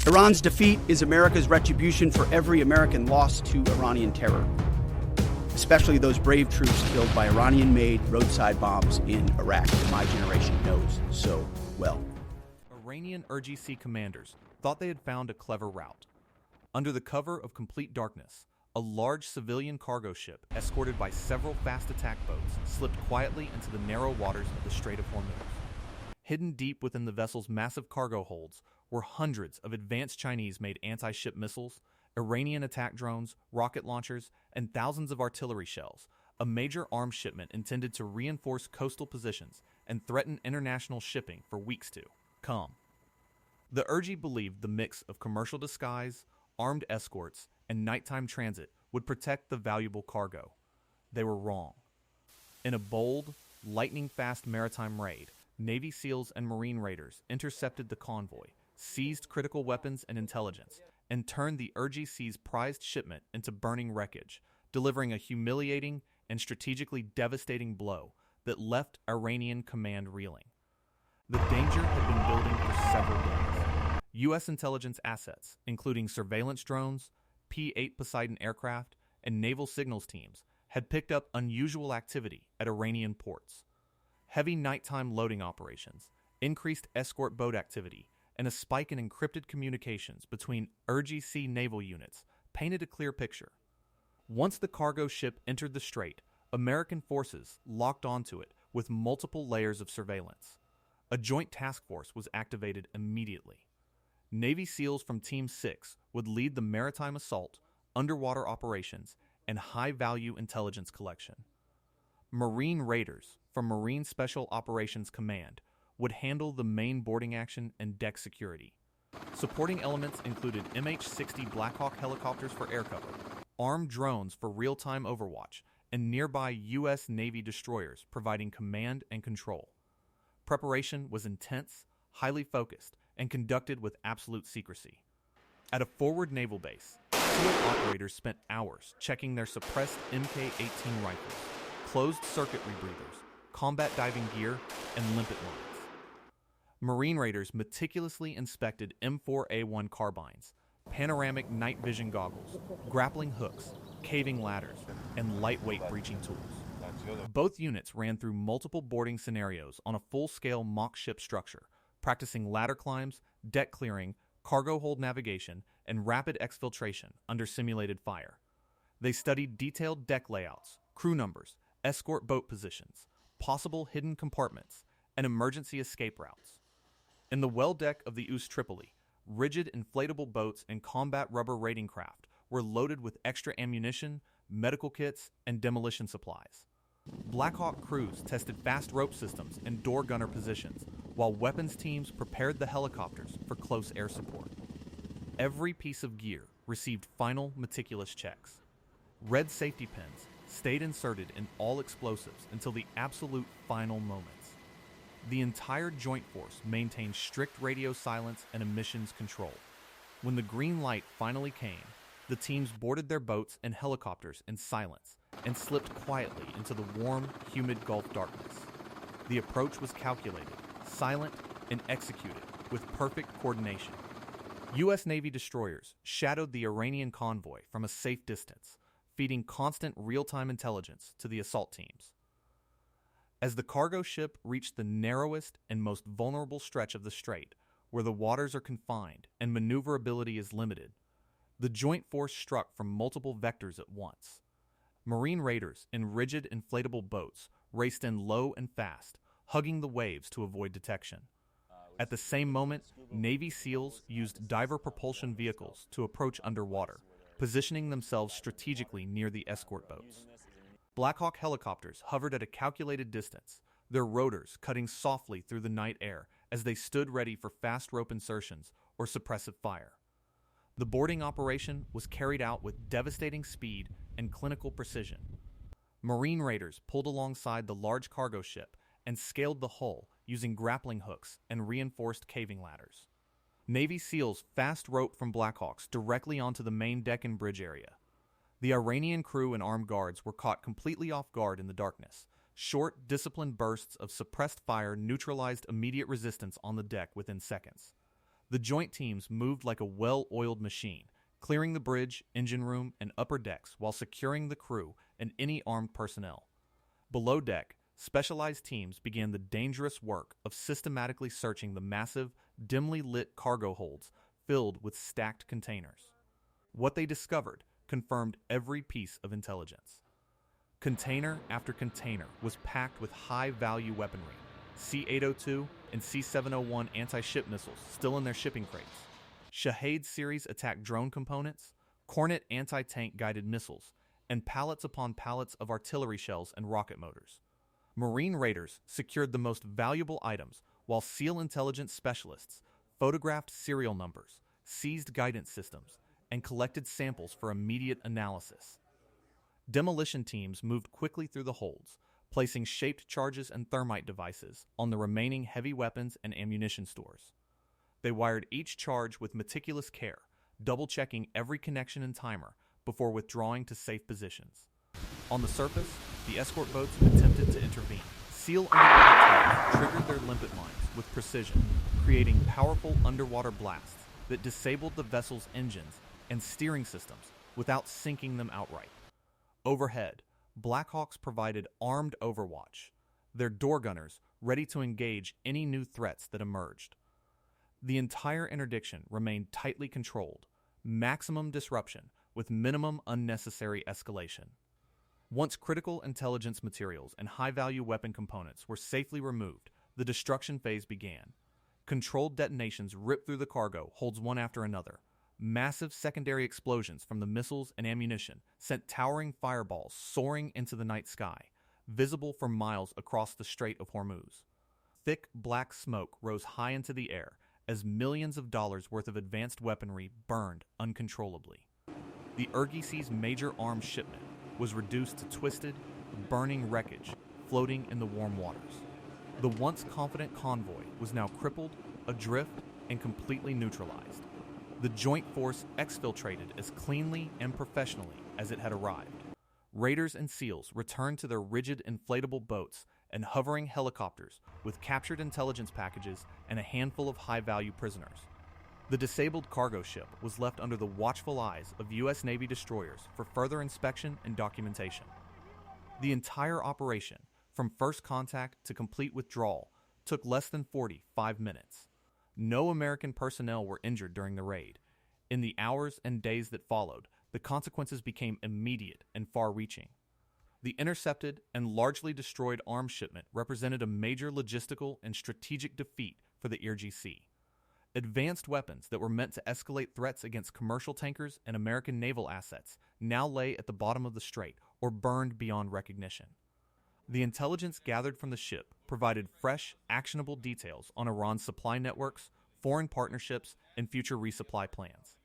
Iran's defeat is America's retribution for every American loss to Iranian terror, especially those brave troops killed by Iranian-made roadside bombs in Iraq that my generation knows so well. Iranian IRGC commanders thought they had found a clever route. Under the cover of complete darkness, a large civilian cargo ship escorted by several fast attack boats slipped quietly into the narrow waters of the Strait of Hormuz. Hidden deep within the vessel's massive cargo holds were hundreds of advanced Chinese-made anti-ship missiles, Iranian attack drones, rocket launchers, and thousands of artillery shells, a major arms shipment intended to reinforce coastal positions and threaten international shipping for weeks to come. The IRGC believed the mix of commercial disguise, armed escorts, and nighttime transit would protect the valuable cargo. They were wrong. In a bold, lightning-fast maritime raid, Navy SEALs and Marine raiders intercepted the convoy, seized critical weapons and intelligence, and turned the IRGC's prized shipment into burning wreckage, delivering a humiliating and strategically devastating blow that left Iranian command reeling. The danger had been building for several days. U.S. intelligence assets, including surveillance drones, P-8 Poseidon aircraft, and naval signals teams, had picked up unusual activity at Iranian ports. Heavy nighttime loading operations, increased escort boat activity, and a spike in encrypted communications between IRGC naval units painted a clear picture. Once the cargo ship entered the strait, American forces locked onto it with multiple layers of surveillance. A joint task force was activated immediately. Navy SEALs from Team 6 would lead the maritime assault, underwater operations, and high-value intelligence collection. Marine raiders from Marine Special Operations Command would handle the main boarding action and deck security. Supporting elements included MH-60 Blackhawk helicopters for air cover, armed drones for real-time overwatch, and nearby U.S. Navy destroyers providing command and control. Preparation was intense, highly focused, and conducted with absolute secrecy. At a forward naval base, field operators spent hours checking their suppressed Mk-18 rifles, closed-circuit rebreathers, combat diving gear, and limpet lines. Marine raiders meticulously inspected M4A1 carbines, panoramic night vision goggles, grappling hooks, caving ladders, and lightweight breaching tools. Both units ran through multiple boarding scenarios on a full-scale mock ship structure, practicing ladder climbs, deck clearing, cargo hold navigation, and rapid exfiltration under simulated fire. They studied detailed deck layouts, crew numbers, escort boat positions, possible hidden compartments, and emergency escape routes. In the well deck of the Us Tripoli, rigid inflatable boats and combat rubber raiding craft were loaded with extra ammunition, medical kits, and demolition supplies. Blackhawk crews tested fast rope systems and door gunner positions, while weapons teams prepared the helicopters for close air support. Every piece of gear received final meticulous checks. Red safety pins stayed inserted in all explosives until the absolute final moments. The entire joint force maintained strict radio silence and emissions control. When the green light finally came, the teams boarded their boats and helicopters in silence and slipped quietly into the warm, humid Gulf darkness. The approach was calculated, silent, and executed with perfect coordination. U.S. Navy destroyers shadowed the Iranian convoy from a safe distance, feeding constant real-time intelligence to the assault teams. As the cargo ship reached the narrowest and most vulnerable stretch of the strait, where the waters are confined and maneuverability is limited, the joint force struck from multiple vectors at once. Marine raiders in rigid inflatable boats raced in low and fast, hugging the waves to avoid detection. At the same moment, Navy SEALs used diver propulsion vehicles to approach underwater, positioning themselves strategically near the escort boats. Blackhawk helicopters hovered at a calculated distance, their rotors cutting softly through the night air as they stood ready for fast rope insertions or suppressive fire. The boarding operation was carried out with devastating speed and clinical precision. Marine raiders pulled alongside the large cargo ship and scaled the hull using grappling hooks and reinforced caving ladders. Navy SEALs fast roped from Blackhawks directly onto the main deck and bridge area. The Iranian crew and armed guards were caught completely off guard in the darkness. Short, disciplined bursts of suppressed fire neutralized immediate resistance on the deck within seconds. The joint teams moved like a well-oiled machine, clearing the bridge, engine room, and upper decks while securing the crew and any armed personnel. Below deck, specialized teams began the dangerous work of systematically searching the massive, dimly lit cargo holds filled with stacked containers. What they discovered confirmed every piece of intelligence. Container after container was packed with high-value weaponry, C-802 and C-701 anti-ship missiles still in their shipping crates, Shahed series attack drone components, Cornet anti-tank guided missiles, and pallets upon pallets of artillery shells and rocket motors. Marine raiders secured the most valuable items, while SEAL intelligence specialists photographed serial numbers, seized guidance systems, and collected samples for immediate analysis. Demolition teams moved quickly through the holds, placing shaped charges and thermite devices on the remaining heavy weapons and ammunition stores. They wired each charge with meticulous care, double-checking every connection and timer before withdrawing to safe positions. On the surface, the escort boats attempted to intervene. SEAL underwater teams triggered their limpet mines with precision, creating powerful underwater blasts that disabled the vessel's engines and steering systems without sinking them outright. Overhead, Blackhawks provided armed overwatch, their door gunners ready to engage any new threats that emerged. The entire interdiction remained tightly controlled, maximum disruption with minimum unnecessary escalation. Once critical intelligence materials and high-value weapon components were safely removed, the destruction phase began. Controlled detonations ripped through the cargo holds one after another. Massive secondary explosions from the missiles and ammunition sent towering fireballs soaring into the night sky, visible for miles across the Strait of Hormuz. Thick black smoke rose high into the air as millions of dollars worth of advanced weaponry burned uncontrollably. The IRGC's major arms shipment was reduced to twisted, burning wreckage floating in the warm waters. The once confident convoy was now crippled, adrift, and completely neutralized. The joint force exfiltrated as cleanly and professionally as it had arrived. Raiders and SEALs returned to their rigid inflatable boats and hovering helicopters with captured intelligence packages and a handful of high-value prisoners. The disabled cargo ship was left under the watchful eyes of U.S. Navy destroyers for further inspection and documentation. The entire operation, from first contact to complete withdrawal, took less than 45 minutes. No American personnel were injured during the raid. In the hours and days that followed, the consequences became immediate and far-reaching. The intercepted and largely destroyed arms shipment represented a major logistical and strategic defeat for the IRGC. Advanced weapons that were meant to escalate threats against commercial tankers and American naval assets now lay at the bottom of the strait or burned beyond recognition. The intelligence gathered from the ship provided fresh, actionable details on Iran's supply networks, foreign partnerships, and future resupply plans.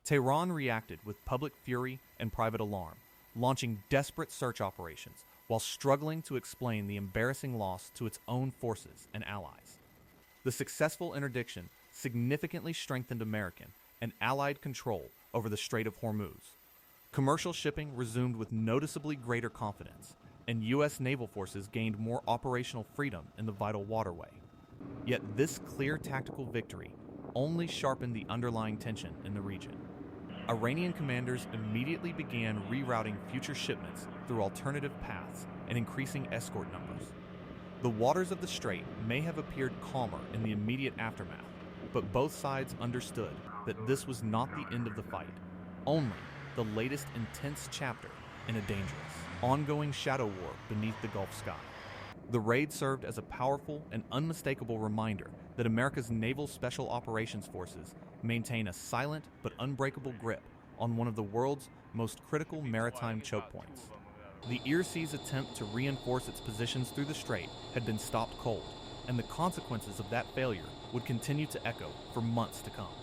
Tehran reacted with public fury and private alarm, launching desperate search operations while struggling to explain the embarrassing loss to its own forces and allies. The successful interdiction significantly strengthened American and Allied control over the Strait of Hormuz. Commercial shipping resumed with noticeably greater confidence, and U.S. naval forces gained more operational freedom in the vital waterway. Yet this clear tactical victory only sharpened the underlying tension in the region. Iranian commanders immediately began rerouting future shipments through alternative paths and increasing escort numbers. The waters of the strait may have appeared calmer in the immediate aftermath, but both sides understood that this was not the end of the fight, only the latest intense chapter in a dangerous, ongoing shadow war beneath the Gulf sky. The raid served as a powerful and unmistakable reminder that America's naval special operations forces maintain a silent but unbreakable grip on one of the world's most critical maritime chokepoints. The IRGC's attempt to reinforce its positions through the strait had been stopped cold, and the consequences of that failure would continue to echo for months to come.